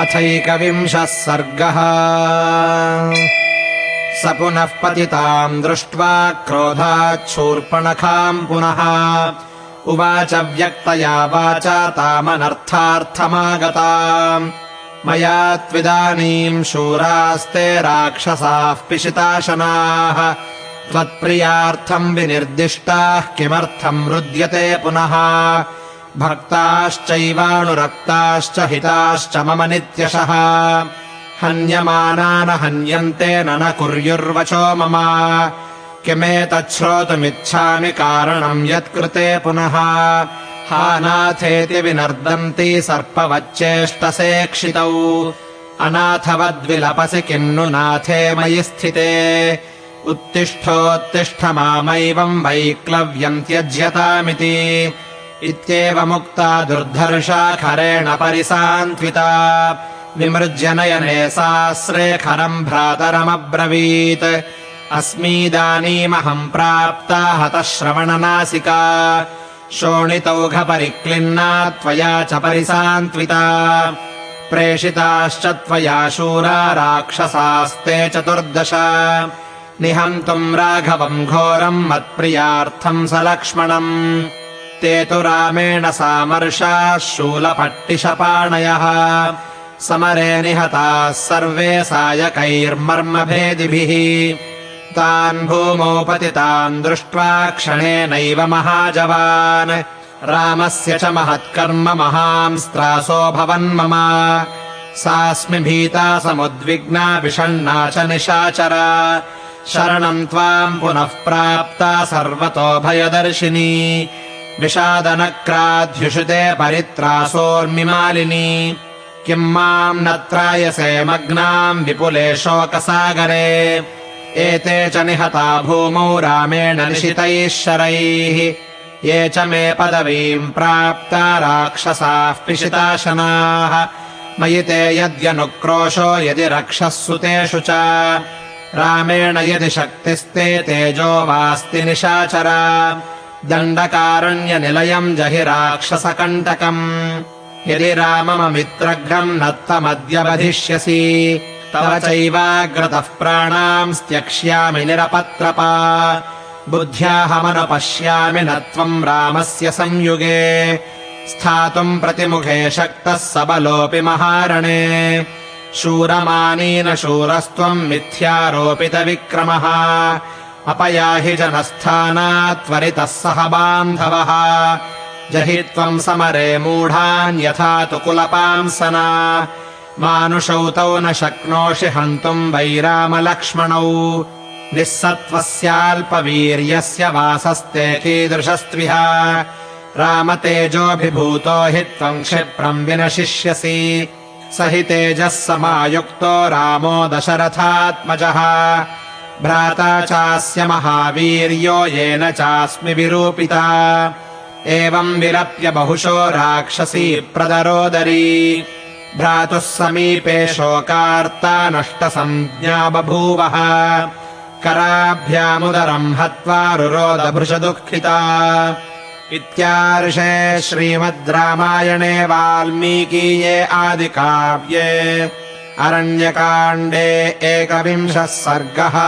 अथैकविंशः सर्गः। स पुनः पतिताम् दृष्ट्वा क्रोधात् शूर्पणखाम् पुनः उवाच व्यक्तया वाचा तामनर्थार्थमागताम्। मया त्विदानीम् शूरास्ते राक्षसाः पिशिताशनाः त्वत्प्रियार्थम् विनिर्दिष्टाः किमर्थम् रुद्यते पुनः। भक्ताश्चैवानुरक्ताश्च हिताश्च मम नित्यशः हन्यमाना न हन्यन्ते न कुर्युर्वचो मम। किमेतच्छ्रोतुमिच्छामि कारणम् यत्कृते पुनः। हा नाथेति विनर्दन्ति सर्पवच्चेष्टसेक्षितौ अनाथवद्विलपसि किन्नु नाथे मयि स्थिते। उत्तिष्ठोत्तिष्ठ मामैवम् वैक्लव्यम् त्यज्यतामिति इत्येवमुक्ता दुर्धर्षा खरेण परिसान्त्विता। विमृज्य नयने सास्रे खरम् भ्रातरमब्रवीत् अस्मीदानीमहम् प्राप्ता हतः श्रवणनासिका शोणितौघपरिक्लिन्ना त्वया च परिसान्त्विता। प्रेषिताश्च त्वया शूरा राक्षसास्ते 14 निहन्तुम् राघवम् घोरम् मत्प्रियार्थम् सलक्ष्मणम्। ते तु रामेण सामर्षाः शूलपट्टिशपाणयः समरे निहताः सर्वे सायकैर्मर्मभेदिभिः। तान् भूमौ पतितान् दृष्ट्वा क्षणेनैव महाजवान् रामस्य च महत्कर्म महांस्त्रासो भवन्मम। सास्मि भीता समुद्विग्ना विषण्णा च निशाचरा शरणम् त्वाम् पुनः प्राप्ता सर्वतो भयदर्शिनी। विषादनक्राध्युषिते परित्रासोर्मिमालिनी किम् माम् न त्रायसे मग्नाम् विपुले शोकसागरे। एते च निहता भूमौ रामेण निशितैः शरैः ये च मे पदवीम् प्राप्ता राक्षसाः पिशिताशनाः। मयि ते यद्यनुक्रोशो यदि रक्षःसु तेषु च रामेण यदि शक्तिस्ते तेजो वास्ति निशाचरा। दण्डकारण्यनिलयम् जहि राक्षसकण्टकम् यदि रामममित्रघ्नम् न त्वमद्य वधिष्यसि। तव चैवाग्रतः प्राणाम् त्यक्ष्यामि निरपत्रपा बुद्ध्याहमनुपश्यामि न त्वम् रामस्य संयुगे। स्थातुम् प्रतिमुखे शक्तः सबलोऽपि महारणे शूरमानीन शूरस्त्वम् मिथ्यारोपितविक्रमः। अपयाहि जनस्थानात् त्वरितः सह बान्धवः जहि त्वम् समरे मूढान् यथा तु कुलपांसना। मानुषौ तौ न शक्नोषि हन्तुम् वैरामलक्ष्मणौ निःसत्त्वस्याल्पवीर्यस्य वासस्ते कीदृशस्त्विह। रामतेजोऽभिभूतो हि त्वम् क्षिप्रम् विनशिष्यसि। स हि तेजः समायुक्तो रामो दशरथात्मजः भ्राता चास्य महावीर्यो येन चास्मि विरूपिता। एवम् विलप्य बहुशो राक्षसी प्रदरोदरी भ्रातुः समीपे शोकार्ता नष्टसंज्ञा बभूवः। कराभ्यामुदरम् हत्वा रुरोद भृशदुःखिता। इत्यार्षे श्रीमद् रामायणे वाल्मीकीये आदिकाव्ये अरण्यकाण्डे 21 सर्गः।